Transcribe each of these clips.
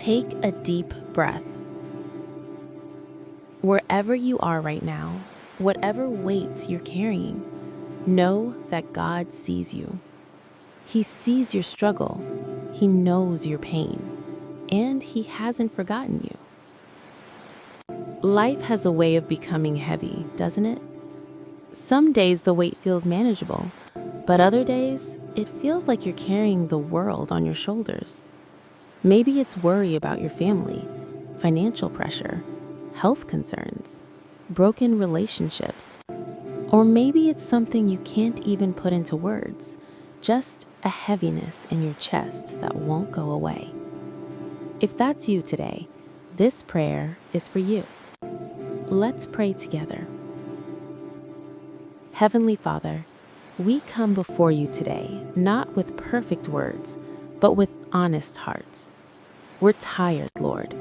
Take a deep breath. Wherever you are right now, whatever weight you're carrying, know that God sees you. He sees your struggle, He knows your pain, and He hasn't forgotten you. Life has a way of becoming heavy, doesn't it? Some days the weight feels manageable, but other days it feels like you're carrying the world on your shoulders. Maybe it's worry about your family, financial pressure, health concerns, broken relationships, or maybe it's something you can't even put into words, just a heaviness in your chest that won't go away. If that's you today, this prayer is for you. Let's pray together. Heavenly Father, we come before you today, not with perfect words, but with honest hearts. We're tired, Lord.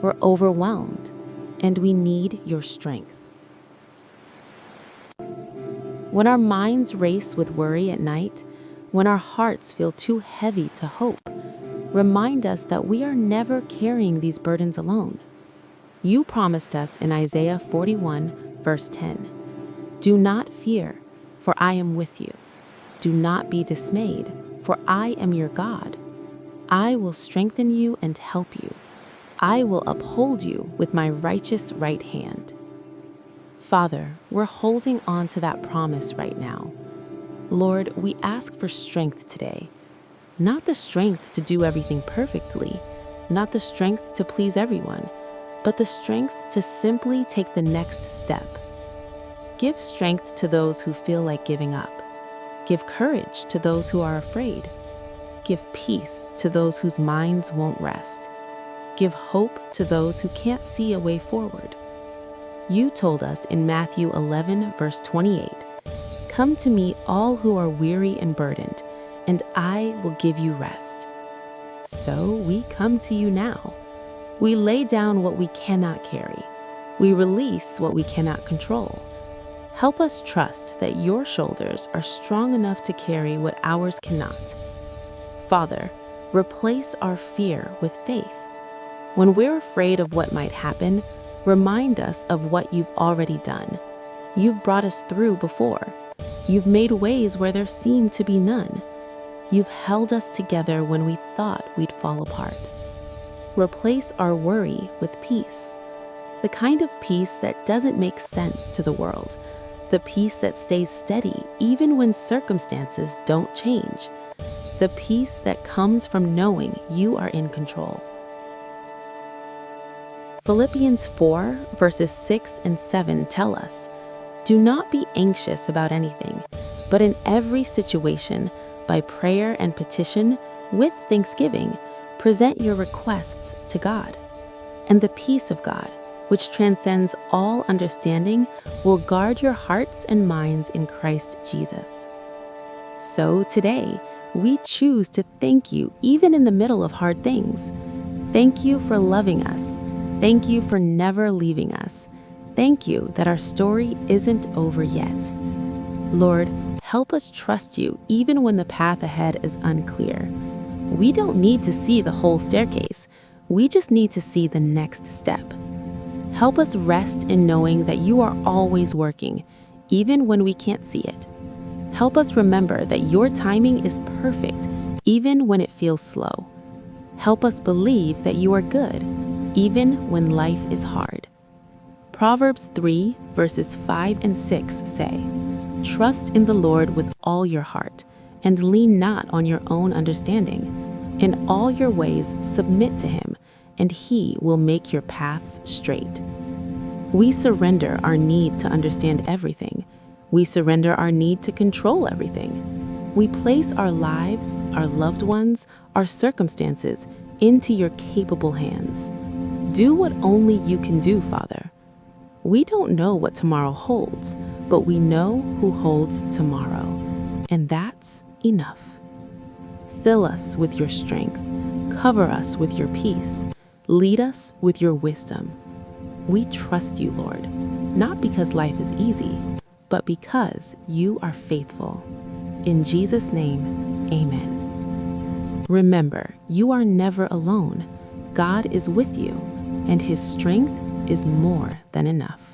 We're overwhelmed, and we need your strength. When our minds race with worry at night, when our hearts feel too heavy to hope, remind us that we are never carrying these burdens alone. You promised us in Isaiah 41, verse 10, "Do not fear, for I am with you. Do not be dismayed, for I am your God. I will strengthen you and help you. I will uphold you with my righteous right hand." Father, we're holding on to that promise right now. Lord, we ask for strength today. Not the strength to do everything perfectly, not the strength to please everyone, but the strength to simply take the next step. Give strength to those who feel like giving up. Give courage to those who are afraid. Give peace to those whose minds won't rest. Give hope to those who can't see a way forward. You told us in Matthew 11, verse 28, "Come to me, all who are weary and burdened, and I will give you rest." So we come to you now. We lay down what we cannot carry. We release what we cannot control. Help us trust that your shoulders are strong enough to carry what ours cannot. Father, replace our fear with faith. When we're afraid of what might happen, remind us of what you've already done. You've brought us through before. You've made ways where there seemed to be none. You've held us together when we thought we'd fall apart. Replace our worry with peace. The kind of peace that doesn't make sense to the world. The peace that stays steady even when circumstances don't change. The peace that comes from knowing you are in control. Philippians 4, verses 6 and 7 tell us, "Do not be anxious about anything, but in every situation, by prayer and petition, with thanksgiving, present your requests to God. And the peace of God, which transcends all understanding, will guard your hearts and minds in Christ Jesus." So today, we choose to thank you even in the middle of hard things. Thank you for loving us. Thank you for never leaving us. Thank you that our story isn't over yet. Lord, help us trust you even when the path ahead is unclear. We don't need to see the whole staircase. We just need to see the next step. Help us rest in knowing that you are always working, even when we can't see it. Help us remember that your timing is perfect, even when it feels slow. Help us believe that you are good, even when life is hard. Proverbs 3, verses 5 and 6 say, "Trust in the Lord with all your heart, and lean not on your own understanding. In all your ways submit to him, and he will make your paths straight." We surrender our need to understand everything. We surrender our need to control everything. We place our lives, our loved ones, our circumstances into your capable hands. Do what only you can do, Father. We don't know what tomorrow holds, but we know who holds tomorrow, and that's enough. Fill us with your strength. Cover us with your peace. Lead us with your wisdom. We trust you, Lord, not because life is easy, but because you are faithful. In Jesus' name, amen. Remember, you are never alone. God is with you, and His strength is more than enough.